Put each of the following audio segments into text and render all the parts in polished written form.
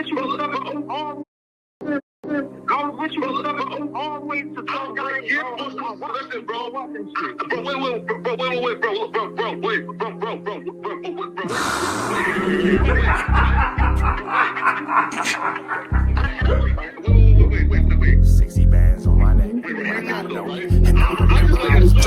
with you all. Go with you always to talk. Listen, bro. Wait. 60 bands on my neck. I gotta know.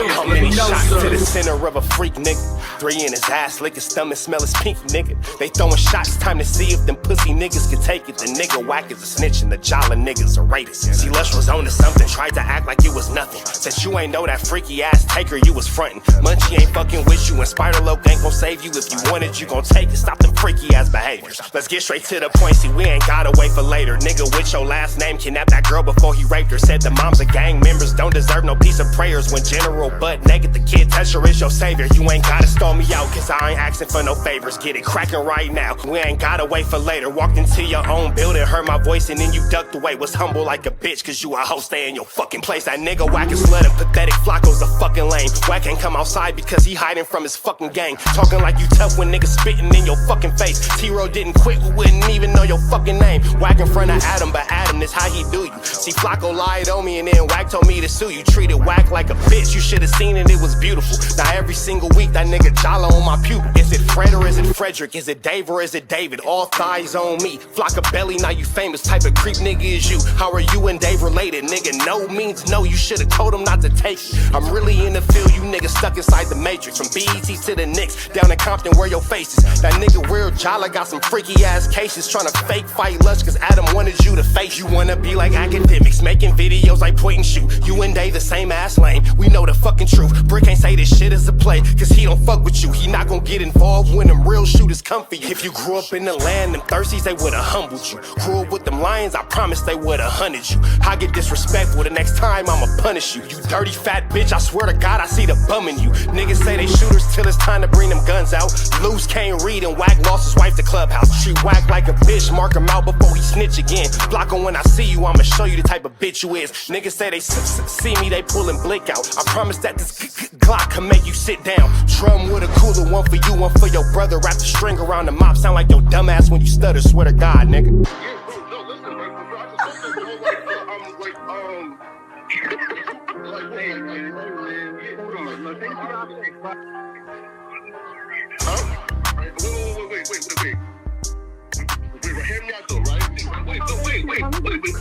How many shots to the center of a freak nigga? 3 in his ass, lick his stomach, smell his pink nigga. They throwing shots, time to see if them pussy niggas can take it. The nigga whack is a snitch and the jolly niggas are rapists. See, Lush was on to something, tried to act like it was nothing. Since you ain't know that freaky ass taker, you was frontin'. Munchie ain't fucking with you, and Spider-Loc ain't gon' save you. If you want it, you gon' take it. Stop them freaky ass behaviors. Let's get straight to the point, see, we ain't gotta wait for later. Nigga with your last name kidnapped that girl before he raped her. Said the moms of gang members don't deserve no piece of prayers. When General butt naked, the kid Tesher is your savior. You ain't gotta stall me out, cause I ain't asking for no favors. Get it cracking right now, we ain't gotta wait for later. Walked into your own building, heard my voice, and then you ducked away. Was humble like a bitch, cause you a hoe, stay in your fucking place. That nigga whack is slut and pathetic, Flakko's a fucking lame. Whack ain't come outside because he hiding from his fucking gang. Talking like you tough when niggas spitting in your fucking face. T-Row didn't quit, we wouldn't even know your fucking name. Whack in front of Adam, but Adam is how he do you. See, Flakko lied on me and then Whack told me to sue you. Treated Whack like a bitch, you should've seen it, it was beautiful. Now every single week that nigga jolly on my pupil. Is it Fred or is it Frederick? Is it Dave or is it David? All thighs on me, flock of belly, now you famous. Type of creep nigga is you. How are you and Dave related? Nigga, no means no, you should've told him not to take it. I'm really in the field, you niggas stuck inside the matrix. From BET to the Knicks, down in Compton where your face is. That nigga real jolly got some freaky ass cases. Tryna fake fight Lush cause Adam wanted you to face. You wanna be like academics, making videos like point and shoot. You and Dave the same ass lane, we know the fucking truth. Brick ain't say this shit is a play, cause he don't fuck with you. He not gon' get involved when them real shooters come for you. If you grew up in the land, them thirsties, they would've humbled you. Grew up with them lions, I promise they would've hunted you. I get disrespectful, the next time I'ma punish you. You dirty fat bitch, I swear to God I see the bum in you. Niggas say they shooters till it's time to bring them guns out. Loose can't read and Whack lost his wife to Clubhouse. Treat Whack like a bitch, mark him out before he snitch again. Flakko, when I see you, I'ma show you the type of bitch you is. Niggas say they see me, they pullin' blick out. I promise that this Glock can make you sit down. Drum with a cooler, one for you, one for your brother. Wrap the string around the mop, sound like your dumb ass when you stutter. Swear to God, nigga. Yeah, bro, no, listen, bro, I just said, like, wait. Hear me out though, right?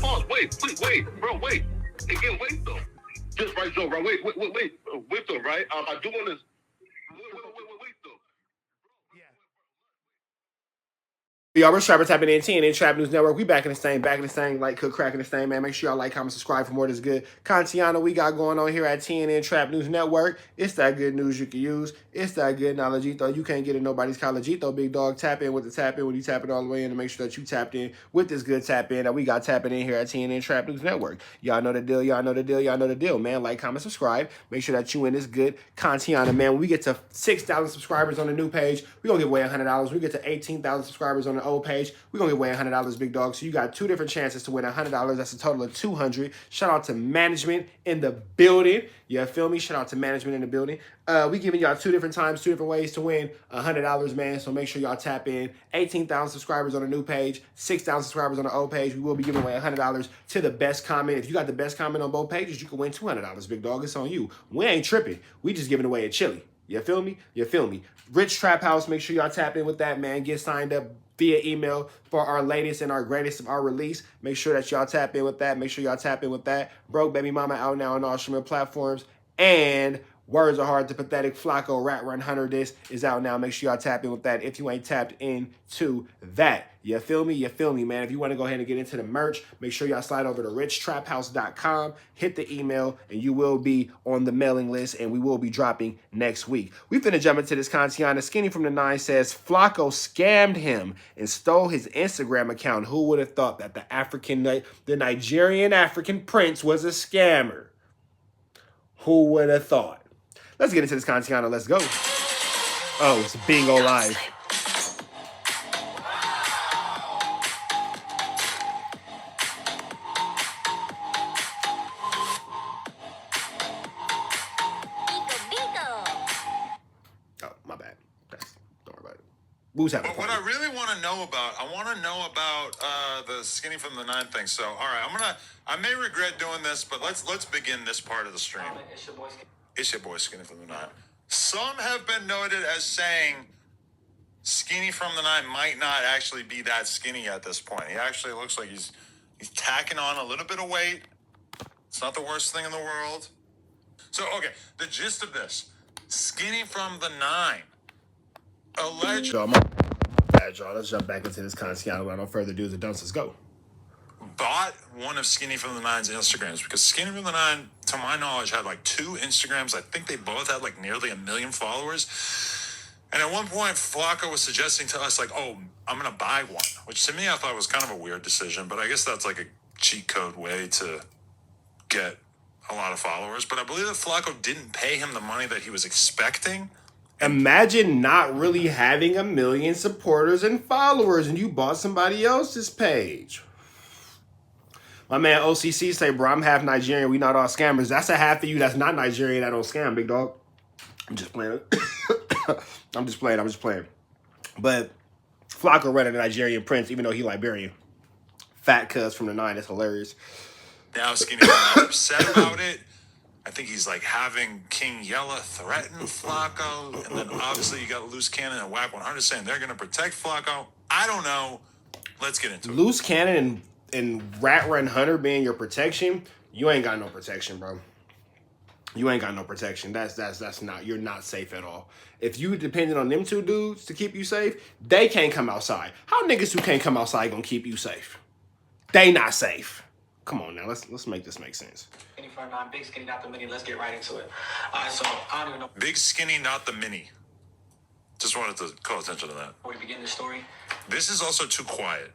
Pause, wait, bro, wait. Again, wait though. Just right, though, right? Wait though, right? I do want to. Wait though. Y'all, we're Trapper tapping in TNN Trap News Network. We back in the same, like cook cracking the same, man. Make sure y'all like, comment, subscribe for more of this good content we got going on here at TNN Trap News Network. It's that good news you can use. It's that good knowledgeito. You can't get in nobody's collegeito, big dog. Tap in with the tap in when you tap it all the way in to make sure that you tapped in with this good tap in that we got tapping in here at TNN Trap News Network. Y'all know the deal, man. Like, comment, subscribe. Make sure that you in this good content, man. When we get to 6,000 subscribers on the new page, we're going to give away $100. When we get to 18,000 subscribers on the old page, we're going to give away $100, big dog. So you got 2 different chances to win $100. That's a total of $200. Shout out to management in the building. You feel me? Shout out to management in the building. We giving y'all 2 different times, 2 different ways to win $100, man. So make sure y'all tap in. 18,000 subscribers on the new page, 6,000 subscribers on the old page. We will be giving away $100 to the best comment. If you got the best comment on both pages, you can win $200, big dog. It's on you. We ain't tripping. We just giving away a chili. You feel me? Rich Trap House, make sure y'all tap in with that, man. Get signed up via email for our latest and our greatest of our release. Make sure that y'all tap in with that. Broke Baby Mama out now on all streaming platforms. And Words Are Hard to Pathetic, Flakko, Rat Run Hunter, this is out now. Make sure y'all tap in with that if you ain't tapped into that. You feel me, man? If you want to go ahead and get into the merch, make sure y'all slide over to richtraphouse.com, hit the email, and you will be on the mailing list, and we will be dropping next week. We finna jump into this content. Skinny from the 9 says, Flakko scammed him and stole his Instagram account. Who would have thought that the Nigerian African prince was a scammer? Who would have thought? Let's get into this content. Let's go. Oh, it's Bingo Live. Oh, my bad. Don't worry about it. Who's having a But what party? I really want to know about, the Skinny from the 9 thing. So, all right, I may regret doing this, but let's begin this part of the stream. It's your boy Skinny from the 9. Some have been noted as saying Skinny from the 9 might not actually be that skinny at this point. He actually looks like he's tacking on a little bit of weight. It's not the worst thing in the world. So, okay, the gist of this. Skinny from the 9. Alleged. Y'all, my bad, y'all. Let's jump back into this content. Without no further ado, let's go. Bought one of Skinny from the 9's Instagrams because Skinny from the 9, to my knowledge, had like 2 Instagrams. I think they both had like nearly 1 million followers. And at one point, Flakko was suggesting to us, like, oh, I'm going to buy one, which to me I thought was kind of a weird decision, but I guess that's like a cheat code way to get a lot of followers. But I believe that Flakko didn't pay him the money that he was expecting. Imagine not really having 1 million supporters and followers and you bought somebody else's page. My man OCC say, bro, I'm half Nigerian. We not all scammers. That's a half of you that's not Nigerian that don't scam, big dog. I'm just playing. I'm just playing. But Flakko running a Nigerian prince, even though he Liberian. Fat cuz from the 9. That's hilarious. Now Skinny got upset about it. I think he's like having King Yella threaten Flakko. And then obviously you got Loose Cannon and WACK 100 saying they're going to protect Flakko. I don't know. Let's get into it. Loose Cannon and Rat Run Hunter being your protection, you ain't got no protection, bro. You ain't got no protection. That's not, you're not safe at all. If you depended on them 2 dudes to keep you safe, they can't come outside. How niggas who can't come outside gonna keep you safe? They not safe. Come on now, let's make this make sense. Big Skinny, not the mini. Let's get right into it. So I don't even know. Big Skinny, not the mini. Just wanted to call attention to that. Before we begin the story, this is also too quiet.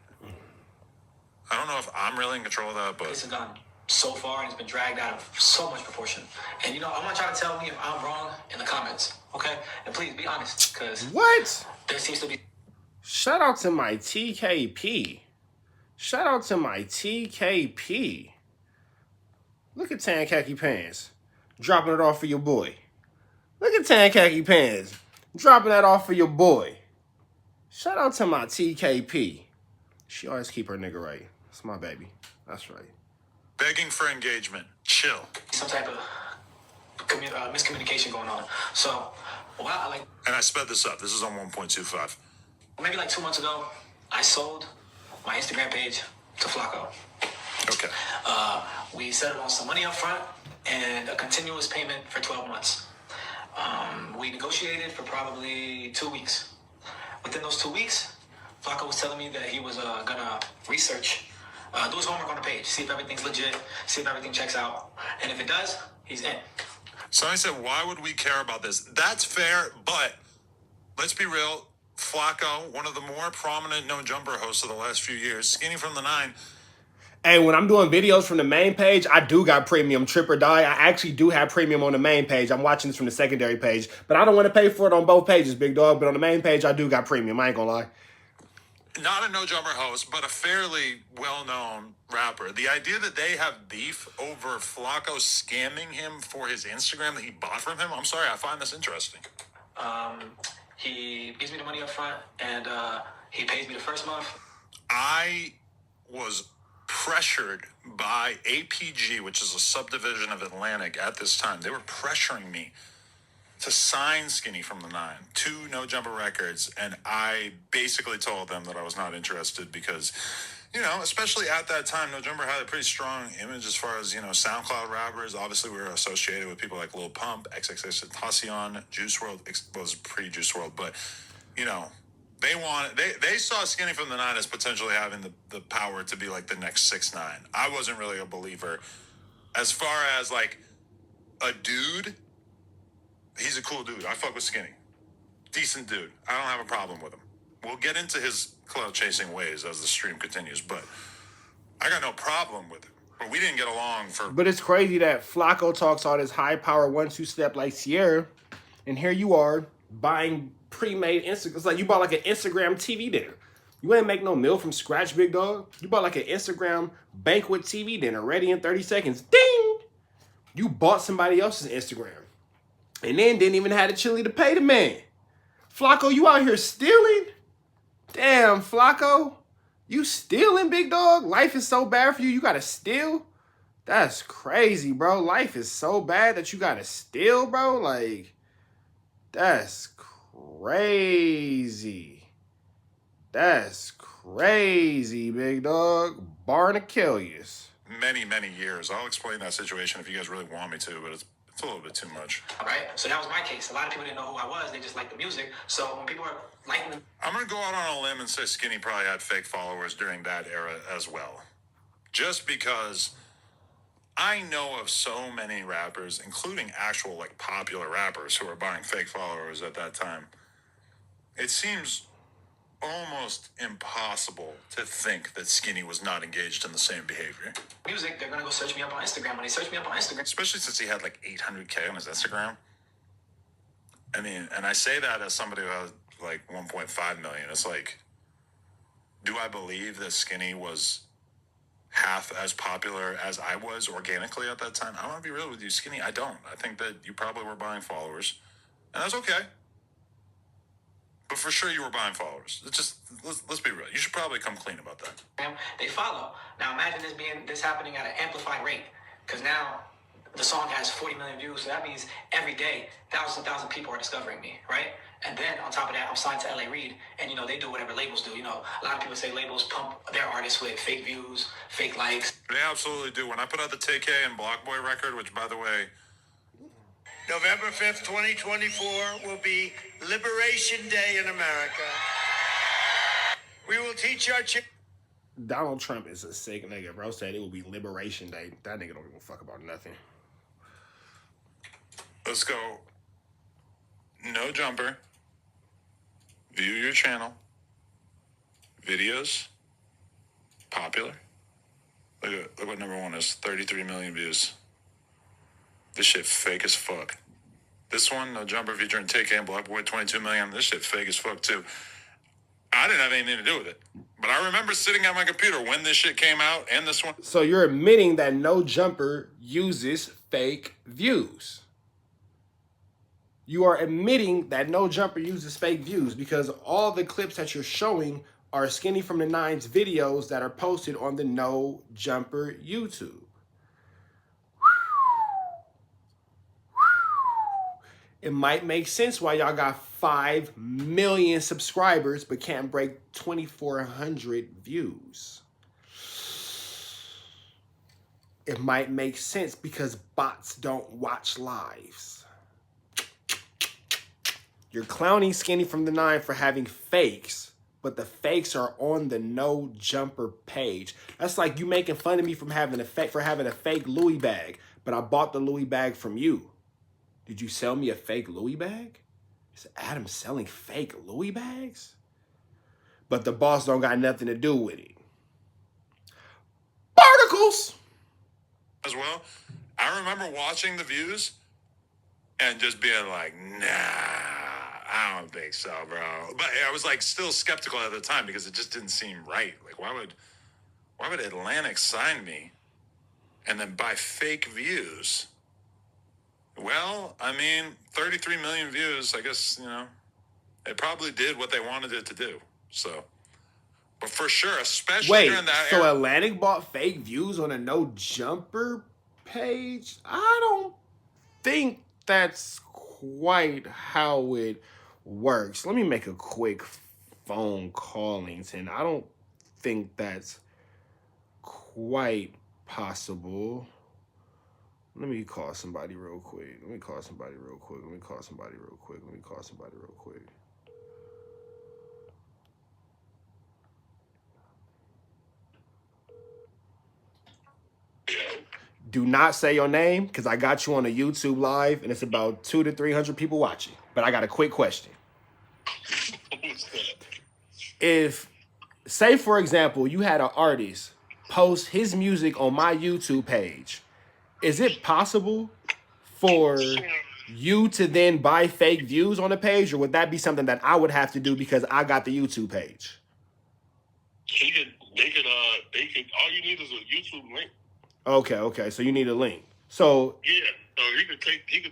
I don't know if I'm really in control of that, but this has gone so far and it's been dragged out of so much proportion. And you know, I want y'all to tell me if I'm wrong in the comments, okay? And please be honest, because what? There seems to be. Shout out to my TKP. Shout out to my TKP. Look at Tan Khaki Pants. Dropping it off for your boy. Look at Tan Khaki Pants. Dropping that off for your boy. Shout out to my TKP. She always keep her nigga right. That's my baby. That's right. Begging for engagement. Chill. Some type of miscommunication going on. So, and I sped this up. This is on 1.25. Maybe like 2 months ago, I sold my Instagram page to Flakko. Okay. We settled on some money up front and a continuous payment for 12 months. We negotiated for probably 2 weeks. Within those 2 weeks, Flakko was telling me that he was gonna research, do his homework on the page, see if everything's legit, see if everything checks out. And if it does, he's in. Somebody said, why would we care about this? That's fair, but let's be real. Flakko, one of the more prominent No Jumper hosts of the last few years, Skinny from the 9. Hey, when I'm doing videos from the main page, I do got premium, trip or die. I actually do have premium on the main page. I'm watching this from the secondary page, but I don't want to pay for it on both pages, big dog. But on the main page, I do got premium. I ain't gonna lie. Not a No Jumper host, but a fairly well-known rapper. The idea that they have beef over Flakko scamming him for his Instagram that he bought from him, I'm sorry, I find this interesting. He gives me the money up front, and he pays me the first month. I was pressured by APG, which is a subdivision of Atlantic at this time. They were pressuring me to sign Skinny from the 9 to No Jumper Records, and I basically told them that I was not interested because, you know, especially at that time, No Jumper had a pretty strong image as far as, you know, SoundCloud rappers. Obviously, we were associated with people like Lil Pump, XXXTentacion, Juice WRLD was pre-Juice WRLD, but, you know, they saw Skinny from the 9 as potentially having the power to be like the next 6ix9ine. I wasn't really a believer. As far as like a dude, he's a cool dude. I fuck with Skinny. Decent dude. I don't have a problem with him. We'll get into his clout chasing ways as the stream continues, but I got no problem with it. But we didn't get along for. But it's crazy that Flakko talks all this high power 1-2 step like Sierra, and here you are buying pre-made Instagram. It's like you bought like an Instagram TV dinner. You ain't make no meal from scratch, big dog. You bought like an Instagram banquet TV dinner ready in 30 seconds. Ding! You bought somebody else's Instagram. And then didn't even have the chili to pay the man. Flakko, you out here stealing? Damn, Flakko. You stealing, big dog? Life is so bad for you, you gotta steal? That's crazy, bro. Life is so bad that you gotta steal, bro. Like, that's crazy. That's crazy, big dog. Barnaculius. Many, many years. I'll explain that situation if you guys really want me to, but it's a little bit too much. Right? So that was my case. A lot of people didn't know who I was. They just liked the music. So when people are liking the... I'm going to go out on a limb and say Skinny probably had fake followers during that era as well. Just because I know of so many rappers, including actual like popular rappers who are buying fake followers at that time. It seems almost impossible to think that Skinny was not engaged in the same behavior. music, they're going to go search me up on Instagram. When they search me up on Instagram... Especially since he had like 800K on his Instagram. I mean, and I say that as somebody who has like 1.5 million. It's like, do I believe that Skinny was half as popular as I was organically at that time? I want to be real with you, Skinny. I don't. I think that you probably were buying followers, and that's okay. But for sure, you were buying followers. It's just let's be real. You should probably come clean about that. They follow. Now imagine this happening at an amplified rate, because now the song has 40 million views. So that means every day, thousands and thousands of people are discovering me, right? And then on top of that, I'm signed to LA Reid, and they do whatever labels do. A lot of people say labels pump their artists with fake views, fake likes. They absolutely do. When I put out the TK and Block Boy record, which by the way, November 5th, 2024 will be Liberation Day in America. We will teach our children. Donald Trump is a sick nigga, bro. Said it will be Liberation Day. That nigga don't give a fuck about nothing. let's go. No jumper. View your channel. Videos. Popular. Look what number one is. 33 million views. This shit fake as fuck. This one, No Jumper featuring TK and Block Boy, 22 million. This shit fake as fuck too. I didn't have anything to do with it. But I remember sitting at my computer when this shit came out and this one. So you're admitting that No Jumper uses fake views. You are admitting that No Jumper uses fake views because all the clips that you're showing are Skinny from the Nine's videos that are posted on the No Jumper YouTube. It might make sense why y'all got 5 million subscribers but can't break 2,400 views. It might make sense because bots don't watch lives. You're clowning Skinny from the Nine for having fakes, but the fakes are on the No Jumper page. That's like you making fun of me from having a fake Louis bag, but I bought the Louis bag from you. Did you sell me a fake Louis bag? Is Adam selling fake Louis bags? But the boss don't got nothing to do with it. Particles! As well, I remember watching the views and just being like, nah, I don't think so, bro. But I was like still skeptical at the time because it just didn't seem right. Like, why would Atlantic sign me and then buy fake views? Well, I mean, 33 million views, I guess, it probably did what they wanted it to do. So, but for sure, especially during that era. So Atlantic bought fake views on a No Jumper page? I don't think that's quite how it works. Let me make a quick phone call, Linton. I don't think that's quite possible. Let me call somebody real quick. Do not say your name because I got you on a YouTube live and it's about 200 to 300 people watching. But I got a quick question. If, say for example, you had an artist post his music on my YouTube page, is it possible for you to then buy fake views on the page, or would that be something that I would have to do because I got the YouTube page? They could, all you need is a YouTube link. Okay. So you need a link. So yeah, so he could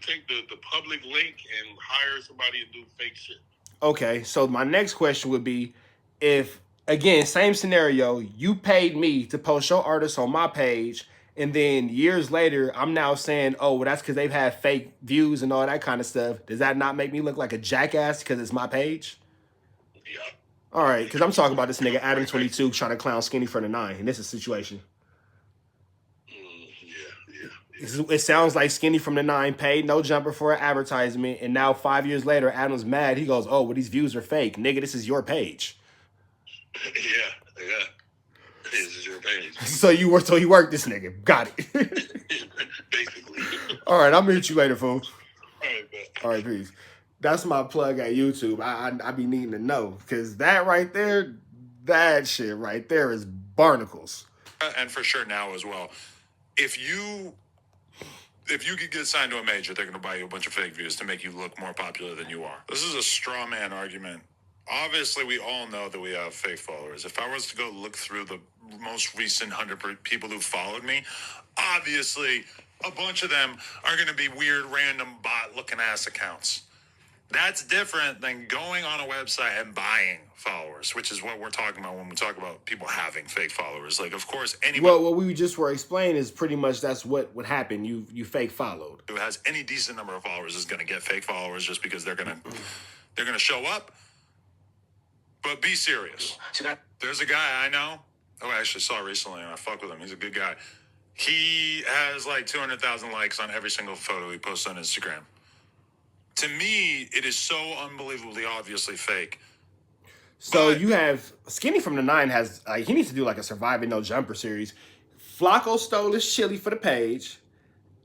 take the public link and hire somebody to do fake shit. Okay, so my next question would be, if, again, same scenario, you paid me to post your artist on my page, and then years later, I'm now saying, oh, well, that's because they've had fake views and all that kind of stuff. Does that not make me look like a jackass because it's my page? Yeah. All right, because I'm talking about this nigga Adam22 trying to clown Skinny from the 9, and this is a situation. It sounds like Skinny from the 9 paid no jumper for an advertisement, and now 5 years later, Adam's mad. He goes, oh, well, these views are fake. Nigga, this is your page. Yeah. This is your page. So you worked this nigga. Got it. Basically. All right, I'm gonna hit you later, fool. All right, man. All right, peace. That's my plug at YouTube. I be needing to know, because that right there, that shit right there is barnacles. And for sure now as well, if you could get signed to a major, they're going to buy you a bunch of fake views to make you look more popular than you are. This is a straw man argument. Obviously, we all know that we have fake followers. If I was to go look through the most recent 100 people who followed me, obviously, a bunch of them are going to be weird, random, bot-looking ass accounts. That's different than going on a website and buying followers, which is what we're talking about when we talk about people having fake followers. Like, of course, anybody... Well, what we just were explaining is pretty much that's what would happen. You fake followed. who has any decent number of followers is going to get fake followers just because they're going to show up. But be serious. There's a guy I know who I actually saw recently, and I fuck with him. He's a good guy. He has like 200,000 likes on every single photo he posts on Instagram. To me, it is so unbelievably obviously fake. So you have Skinny from the 9 has he needs to do like a Surviving No Jumper series. Flakko stole his chili for the page.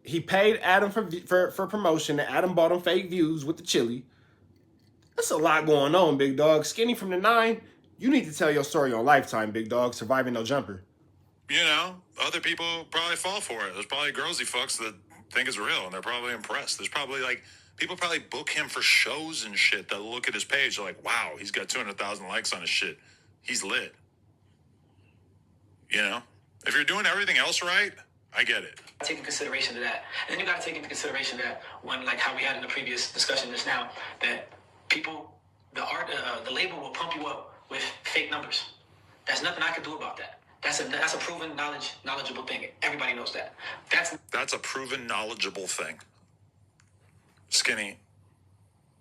He paid Adam for promotion, and Adam bought him fake views with the chili. That's a lot going on, big dog. Skinny from the 9, you need to tell your story on Lifetime, big dog. Surviving No Jumper. You know, other people probably fall for it. There's probably girls he fucks that think it's real, and they're probably impressed. There's probably like... people probably book him for shows and shit that look at his page. They're like, wow, he's got 200,000 likes on his shit. He's lit. You know? If you're doing everything else right, I get it. Take into consideration of that. And then you got to take into consideration that when, like how we had in the previous discussion just now, that people, the label will pump you up with fake numbers. There's nothing I can do about that. That's a proven knowledgeable thing. Everybody knows that. That's a proven knowledgeable thing. Skinny,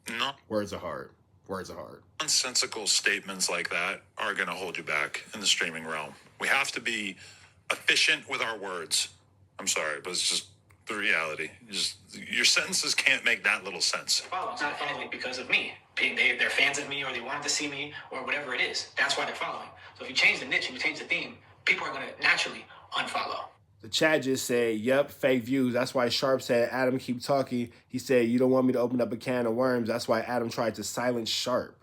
no. Words are hard. Nonsensical statements like that are going to hold you back in the streaming realm. We have to be efficient with our words. I'm sorry, but it's just the reality. Your sentences can't make that little sense. Follow. It's not following because of me. They're fans of me, or they wanted to see me, or whatever it is. That's why they're following. So if you change the niche and you change the theme, people are going to naturally unfollow. The chat just said, yep, fake views. That's why Sharp said, Adam, keep talking. He said, you don't want me to open up a can of worms. That's why Adam tried to silence Sharp.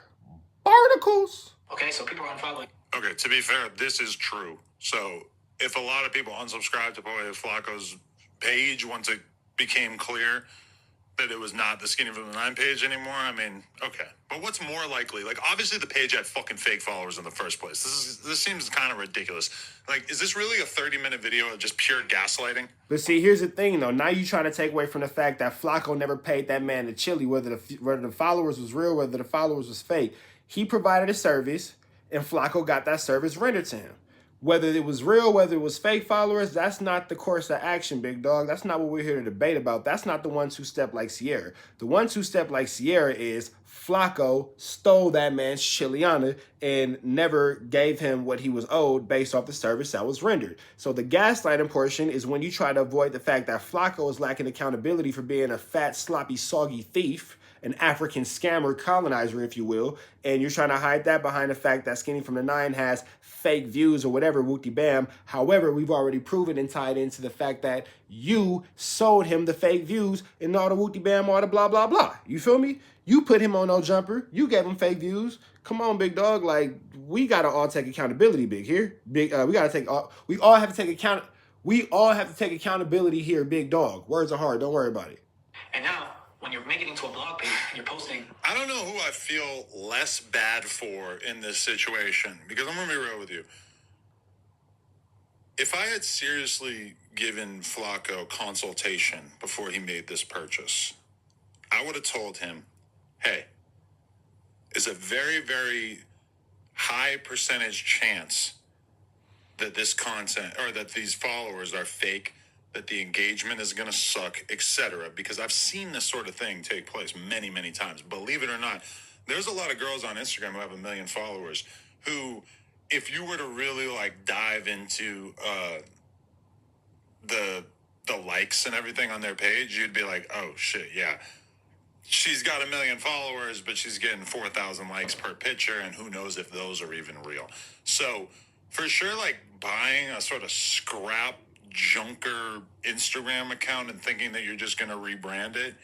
Barnacles. Okay, so people are unfollowing. Okay, to be fair, this is true. So if a lot of people unsubscribed to Poetik Flakko's page once it became clear that it was not the Skinny from the 9 page anymore, I mean, okay. But what's more likely? Like, obviously the page had fucking fake followers in the first place. This seems kind of ridiculous. Like, is this really a 30-minute video of just pure gaslighting? But see, here's the thing, though. Now you're trying to take away from the fact that Flakko never paid that man the chili, whether the followers was real, whether the followers was fake. He provided a service, and Flakko got that service rendered to him. Whether it was real, whether it was fake followers, that's not the course of action, big dog. That's not what we're here to debate about. That's not the ones who step like Sierra. The ones who step like Sierra is Flakko stole that man's chiliana and never gave him what he was owed based off the service that was rendered. So the gaslighting portion is when you try to avoid the fact that Flakko is lacking accountability for being a fat, sloppy, soggy thief, an African scammer colonizer, if you will, and you're trying to hide that behind the fact that Skinny from the 9 has fake views or whatever, whoopty bam. However, we've already proven and tied into the fact that you sold him the fake views and all the whoopty bam, all the blah, blah, blah. You feel me? You put him on No Jumper. You gave him fake views. Come on, big dog. Like, we got to all take accountability, big here. We all have to take accountability here, big dog. Words are hard. Don't worry about it. And now, when you're making it into a blog page and you're posting... I don't know who I feel less bad for in this situation, because I'm going to be real with you. If I had seriously given Flakko consultation before he made this purchase, I would have told him, hey, it's a very, very high percentage chance that this content or that these followers are fake, that the engagement is going to suck, etc. Because I've seen this sort of thing take place many, many times. Believe it or not, there's a lot of girls on Instagram who have 1 million followers who, if you were to really like dive into the likes and everything on their page, you'd be like, oh shit, yeah. She's got 1 million followers, but she's getting 4,000 likes per picture, and who knows if those are even real. So for sure, like buying a sort of scrap junker Instagram account and thinking that you're just going to rebrand it,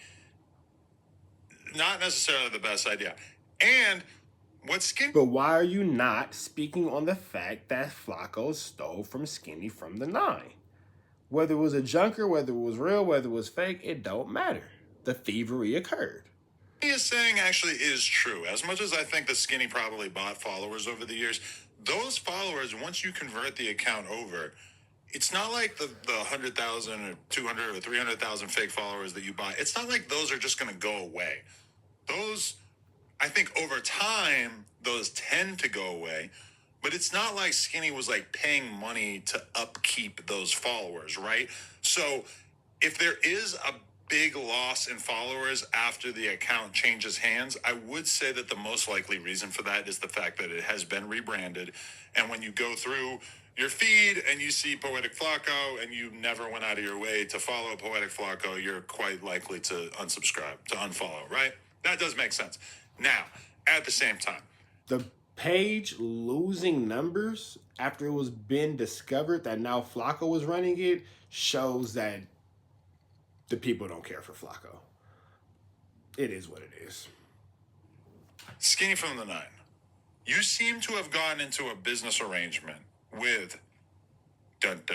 not necessarily the best idea. And what's But why are you not speaking on the fact that Flakko stole from Skinny from the 9? Whether it was a junker, whether it was real, whether it was fake, it don't matter. The thievery occurred. He is saying actually is true. As much as I think that Skinny probably bought followers over the years, those followers, once you convert the account over, it's not like the 100,000 or 200 or 300,000 fake followers that you buy. It's not like those are just going to go away. Those, I think over time, those tend to go away. But it's not like Skinny was like paying money to upkeep those followers, right? So if there is a big loss in followers after the account changes hands, I would say that the most likely reason for that is the fact that it has been rebranded. And when you go through your feed and you see Poetic Flakko and you never went out of your way to follow Poetic Flakko, you're quite likely to unsubscribe, to unfollow, right? That does make sense. Now, at the same time, the page losing numbers after it was been discovered that now Flakko was running it shows that the people don't care for Flakko. It is what it is. Skinny from the 9, you seem to have gotten into a business arrangement with Poetic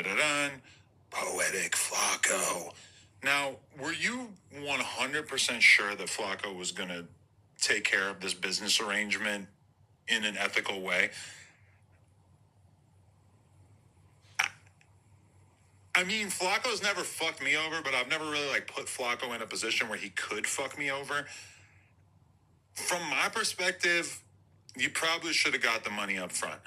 Flakko. Now, were you 100% sure that Flakko was going to take care of this business arrangement in an ethical way? I mean, Flacco's never fucked me over, but I've never really like put Flakko in a position where he could fuck me over. From my perspective, you probably should have got the money up front.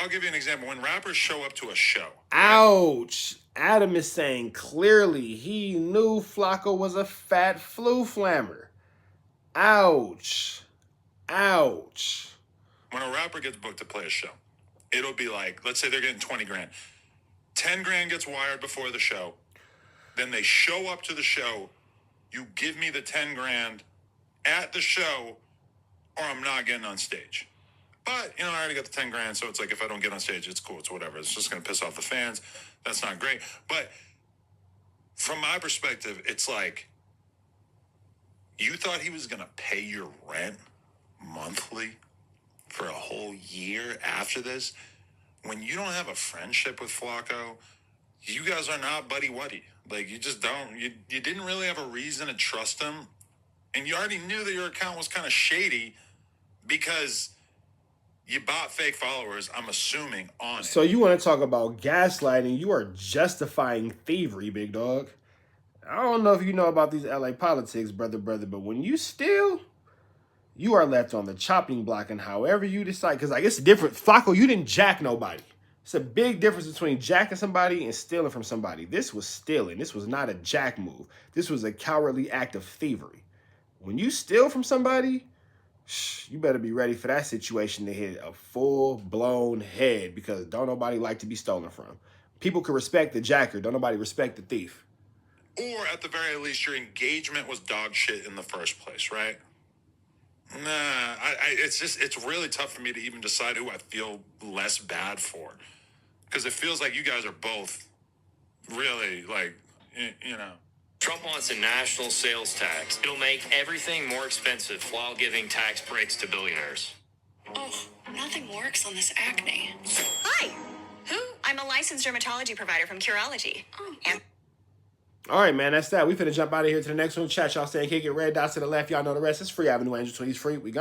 I'll give you an example. When rappers show up to a show. Ouch. Adam is saying clearly he knew Flakko was a fat flu flammer. Ouch. Ouch. When a rapper gets booked to play a show, it'll be like, let's say they're getting 20 grand. 10 grand gets wired before the show. Then they show up to the show. You give me the 10 grand at the show, or I'm not getting on stage. But, I already got the 10 grand, so it's like if I don't get on stage, it's cool, it's whatever. It's just going to piss off the fans. That's not great. But from my perspective, it's like, you thought he was going to pay your rent monthly for a whole year after this? When you don't have a friendship with Flakko, you guys are not buddy-wuddy. Like, you just don't. You didn't really have a reason to trust him. And you already knew that your account was kind of shady because you bought fake followers, I'm assuming, on it. So you want to talk about gaslighting? You are justifying thievery, big dog. I don't know if you know about these LA politics, brother, but when you steal, you are left on the chopping block, and however you decide, because it's different. Flakko, you didn't jack nobody. It's a big difference between jacking somebody and stealing from somebody. This was stealing. This was not a jack move. This was a cowardly act of thievery. When you steal from somebody, you better be ready for that situation to hit a full-blown head, because don't nobody like to be stolen from. People can respect the jacker. Don't nobody respect the thief. Or at the very least, your engagement was dog shit in the first place, right? Nah, it's really tough for me to even decide who I feel less bad for. Because it feels like you guys are both really, Trump wants a national sales tax. It'll make everything more expensive while giving tax breaks to billionaires. Oh, nothing works on this acne. Hi. Who? I'm a licensed dermatology provider from Curology. Oh. And All right, man, that's that. We finna jump out of here to the next one. Chat, y'all stay and kick it. Red dots to the left. Y'all know the rest. It's free Avenue Angel 20's free. We gone.